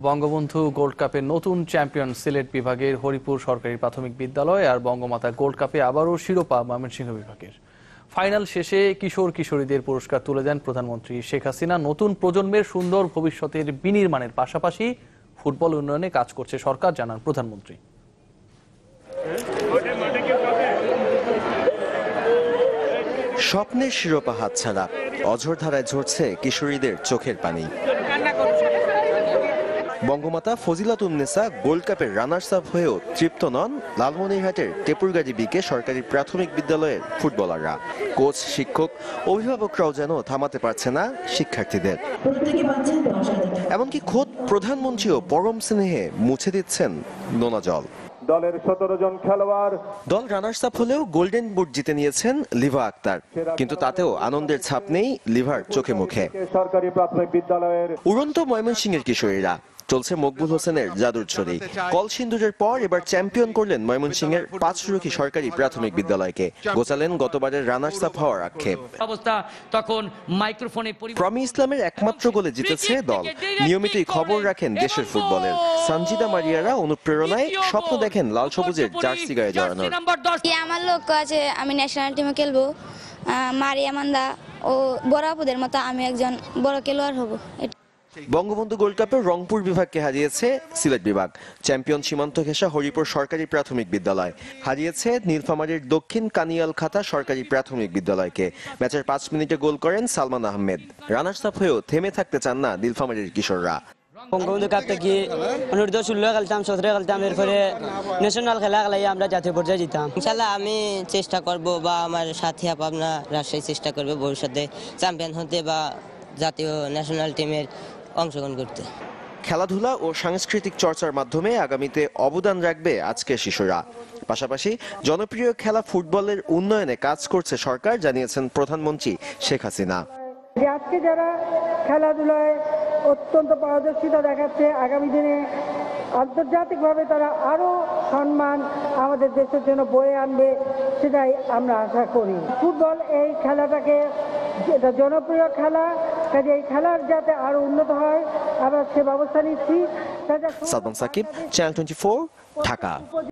Bangabandhu gold কাপের নতুন champion Sylhet বিভাগের হরিপুর সরকারি প্রাথমিক বিদ্যালয় আর বঙ্গমাতা গোল্ড কাপে আবারও শিরোপা ময়মনসিংহ বিভাগের। ফাইনাল শেষে কিশোর কিশোরীদের পুরস্কার তুলে দেন প্রধানমন্ত্রী শেখ হাসিনা। নতুন প্রজন্মের সুন্দর ভবিষ্যতের বিনির্মাণের পাশাপাশি ফুটবল উন্নয়নে কাজ করছে সরকার, জানান প্রধানমন্ত্রী। স্বপ্নের শিরোপা হাতছাড়া, অঝোর ধারায় ঝরছে কিশোরীদের চোখের পানি। বঙ্গমাতা ফজিলাতুন্নেসা গোল্ড কাপের রানার্স আপ হয়েও তৃপ্ত নন লালমনিরহাটের টেপুরগাড়ি বিকে সরকারি প্রাথমিক বিদ্যালয়ের ফুটবলাররা। কোচ, শিক্ষক, অভিভাবকরাও যেন থামাতে পারছে না শিক্ষার্থীদের। এমনকি খোদ প্রধানমন্ত্রীও পরম স্নেহে মুছে দিচ্ছেন নোনা জল। দলের 17 জন খেলোয়াড়। দল রানার্স আপ হলেও গোল্ডেন বুট জিতে নিয়েছেন লিভা আক্তার, কিন্তু তাতেও আনন্দের ছাপ নেই লিভার চোখে মুখে। সরকারি প্রাথমিক বিদ্যালয়ের উড়ন্ত ময়মনসিংহের কিশোরীরা, চলছে মকবুল হোসেনের জাদুর ছড়ি। কলসিন্দুরের পর এবার চ্যাম্পিয়ন করলেন ময়মনসিংহের পাঁচরুখী সরকারি প্রাথমিক বিদ্যালয়কে, গোছালেন গতবারের রানার্স আপ হওয়ার আক্ষেপ। প্রমি ইসলামের একমাত্র গোলে জিতেছে দল। নিয়মিতই খবর রাখেন দেশের ফুটবলের। সানজিদা মারিয়ারা অনুপ্রেরণায় স্বপ্ন দেখেন লাল সবুজের জার্সি গায়ে জড়ানোর। আমার লক্ষ্য আছে আমি ন্যাশনাল টিমে খেলবো, মারিয়া মান্দা ও বড় আপুদের মতো আমি একজন বড় খেলোয়াড় হব। বঙ্গবন্ধু গোল্ড কাপে রংপুর বিভাগকে হারিয়েছে সিলেট বিভাগ। চ্যাম্পিয়ন সীমান্ত ঘেঁষা হরিপুর সরকারি প্রাথমিক বিদ্যালয় হারিয়েছে নীলফামারীর দক্ষিণ কানিয়াল খাতা সরকারি প্রাথমিক বিদ্যালয়কে। ম্যাচের 5 মিনিটে গোল করেন সালমান আহমেদ। রানার্স আপ হয়েও থেমে থাকতে চান না নীলফামারীর কিশোররা। বঙ্গবন্ধু কাপ থেকে অনূর্ধ্ব 16 খেলতাম, 17 খেলতাম, এরপরে ন্যাশনাল খেলা খেলাই আমরা জাতীয় পর্যায়ে জিতাম। ইনশাআল্লাহ আমি চেষ্টা করব বা আমার সাথী আপনার রাজশাহী চেষ্টা করবে ভবিষ্যতে চ্যাম্পিয়ন হতে বা জাতীয় ন্যাশনাল টিমের অংশগ্রহণ করতে। খেলাধুলা ও সাংস্কৃতিক চর্চার মাধ্যমে আগামীতে অবদান রাখবে আজকের শিশুরা। পাশাপাশি জনপ্রিয় খেলা ফুটবলের উন্নয়নে কাজ করছে সরকার, জানিয়েছেন প্রধানমন্ত্রী শেখ হাসিনা। আজকে যারা খেলাধুলায় অত্যন্ত পারদর্শিতা দেখাচ্ছে, আগামী দিনে আন্তর্জাতিকভাবে তারা আরো সম্মান আমাদের দেশের জন্য বয়ে আনবে, সেটাই আমরা আশা করি। ফুটবল এই খেলাটাকে এটা জনপ্রিয় খেলা, কাজে এই খেলার যাতে আরো উন্নত হয় আমরা সে ব্যবস্থা নিচ্ছি। সালমান সাকিব, চ্যানেল 24, ঢাকা।